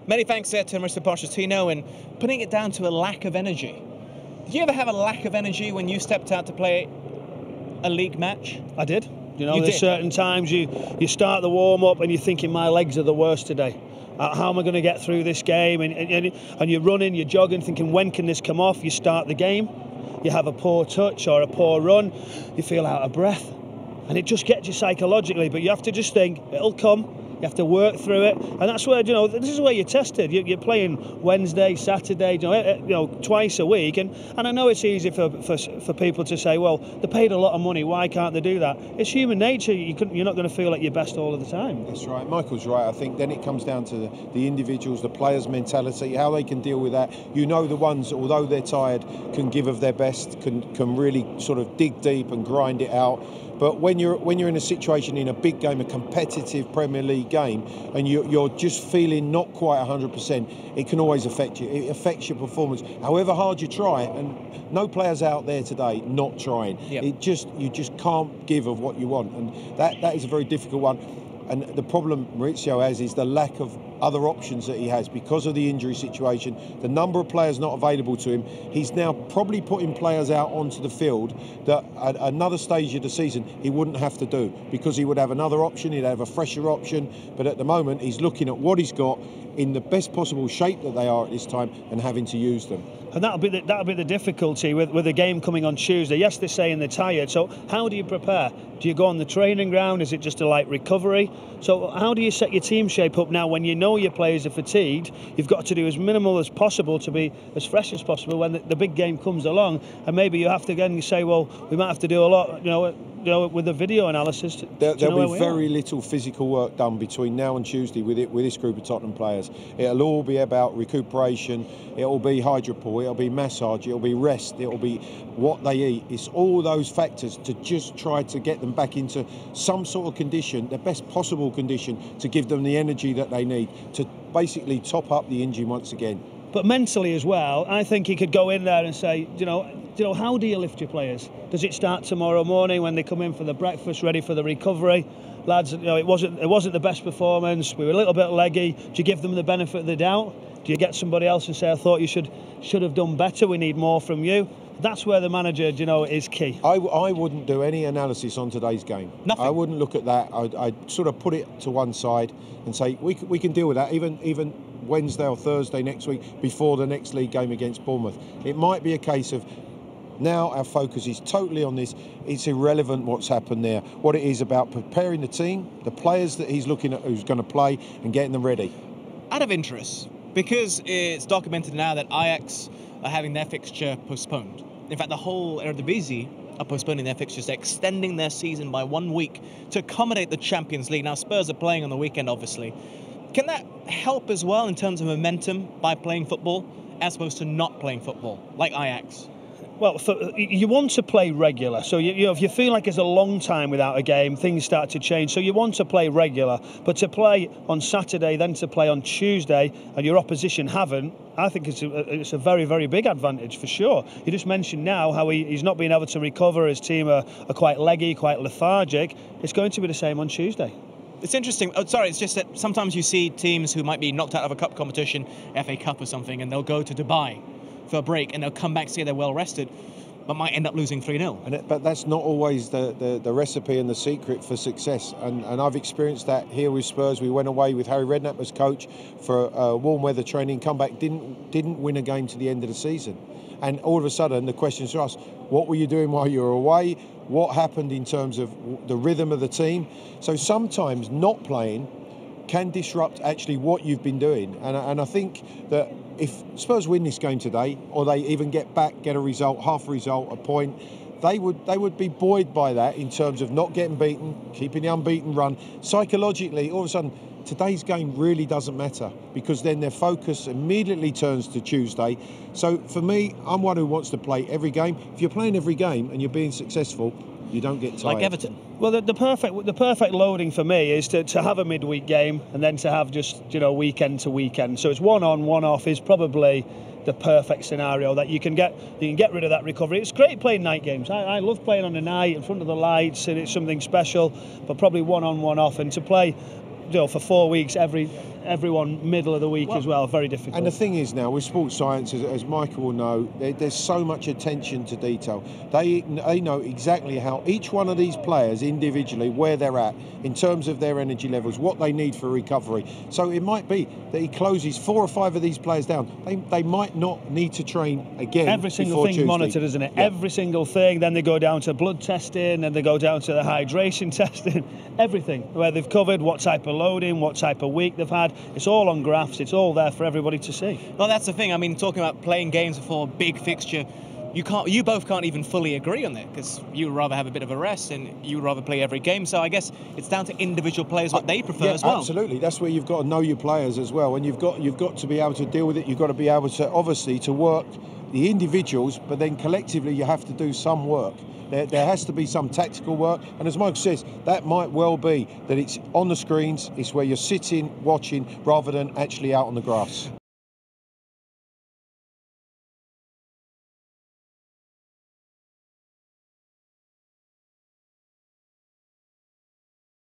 Many thanks there to Mr. Pochettino, and putting it down to a lack of energy. Did you ever have a lack of energy when you stepped out to play a league match? I did. There's certain times you start the warm-up and you're thinking, my legs are the worst today. How am I going to get through this game? And you're running, you're jogging, thinking, when can this come off? You start the game, you have a poor touch or a poor run, you feel out of breath. And it just gets you psychologically, but you have to just think, it'll come. You have to work through it, and that's where this is where you're tested. You're playing Wednesday, Saturday, twice a week, and I know it's easy for people to say, well, they paid a lot of money, why can't they do that? It's human nature. You're not going to feel at your best all of the time. That's right. Michael's right. I think then it comes down to the individuals, the players' mentality, how they can deal with that. The ones, although they're tired, can give of their best, can really sort of dig deep and grind it out. But when you're in a situation in a big game, a competitive Premier League game, and you're just feeling not quite 100%, it can always affect you. It affects your performance. However hard you try, and no players out there today not trying. Yep. You just can't give of what you want, and that is a very difficult one. And the problem Maurizio has is the lack of other options that he has because of the injury situation, the number of players not available to him. He's now probably putting players out onto the field that at another stage of the season he wouldn't have to do, because he would have another option, he'd have a fresher option. But at the moment he's looking at what he's got in the best possible shape that they are at this time and having to use them. And that'll be the difficulty with the game coming on Tuesday. Yes, they're saying they're tired. So how do you prepare? Do you go on the training ground? Is it just a light recovery? So how do you set your team shape up now when you know your players are fatigued? You've got to do as minimal as possible to be as fresh as possible when the big game comes along. And maybe you have to again say, well, we might have to do a lot, with the video analysis. There'll be very little physical work done between now and Tuesday with this group of Tottenham players. It'll all be about recuperation. It'll be hydropool. It'll be massage. It'll be rest. It'll be what they eat. It's all those factors to just try to get them back into some sort of condition, the best possible condition, to give them the energy that they need to basically top up the engine once again. But mentally as well, I think he could go in there and say, how do you lift your players? Does it start tomorrow morning when they come in for the breakfast, ready for the recovery? Lads, it wasn't the best performance. We were a little bit leggy. Do you give them the benefit of the doubt? Do you get somebody else and say, I thought you should have done better, we need more from you? That's where the manager, is key. I wouldn't do any analysis on today's game. Nothing. I wouldn't look at that. I'd sort of put it to one side and say, we can deal with that, even Wednesday or Thursday next week before the next league game against Bournemouth. It might be a case of now our focus is totally on this. It's irrelevant what's happened there. What it is about preparing the team, the players that he's looking at who's going to play, and getting them ready. Out of interest, because it's documented now that Ajax are having their fixture postponed. In fact, the whole Eredivisie are postponing their fixtures, extending their season by 1 week to accommodate the Champions League. Now, Spurs are playing on the weekend, obviously. Can that help as well in terms of momentum by playing football as opposed to not playing football, like Ajax? Well, you want to play regular. So if you feel like it's a long time without a game, things start to change. So you want to play regular. But to play on Saturday, then to play on Tuesday, and your opposition haven't, I think it's a very, very big advantage for sure. You just mentioned now how he's not been able to recover. His team are quite leggy, quite lethargic. It's going to be the same on Tuesday. It's interesting. Oh, sorry, it's just that sometimes you see teams who might be knocked out of a cup competition, FA Cup or something, and they'll go to Dubai for a break, and they'll come back, say they're well rested, but might end up losing 3-0. But that's not always the recipe and the secret for success. And I've experienced that here with Spurs. We went away with Harry Redknapp as coach for warm weather training, come back, didn't win a game to the end of the season. And all of a sudden, the questions are asked, what were you doing while you were away? What happened in terms of the rhythm of the team? So sometimes not playing can disrupt actually what you've been doing. And I think that if Spurs win this game today, or they even get a result, half a result, a point, they would be buoyed by that in terms of not getting beaten, keeping the unbeaten run. Psychologically, all of a sudden, today's game really doesn't matter, because then their focus immediately turns to Tuesday. So for me, I'm one who wants to play every game. If you're playing every game and you're being successful, you don't get tired. Like Everton. Well, the perfect loading for me is to have a midweek game and then to have just weekend to weekend. So it's one on, one off is probably the perfect scenario that you can get rid of that recovery. It's great playing night games. I love playing on the night in front of the lights, and it's something special. But probably one on, one off, and to play for 4 weeks every everyone middle of the week as well. Very difficult. And the thing is now, with sports science, as Michael will know, there's so much attention to detail. They know exactly how each one of these players individually, where they're at in terms of their energy levels, what they need for recovery. So it might be that he closes 4 or 5 of these players down. They might not need to train again. Every single thing's monitored, isn't it? Yeah. Every single thing. Then they go down to blood testing, and they go down to the hydration testing. Everything, where they've covered, what type of loading, what type of week they've had. It's all on graphs. It's all there for everybody to see. Well, that's the thing. I mean, talking about playing games before a big fixture, you both can't even fully agree on that, because you would rather have a bit of a rest and you would rather play every game. So I guess it's down to individual players what they prefer as well. Absolutely. That's where you've got to know your players as well, and you've got to be able to deal with it. You've got to be able to obviously to work the individuals, but then collectively you have to do some work. There has to be some tactical work, and as Mike says, that might well be that it's on the screens, it's where you're sitting, watching, rather than actually out on the grass.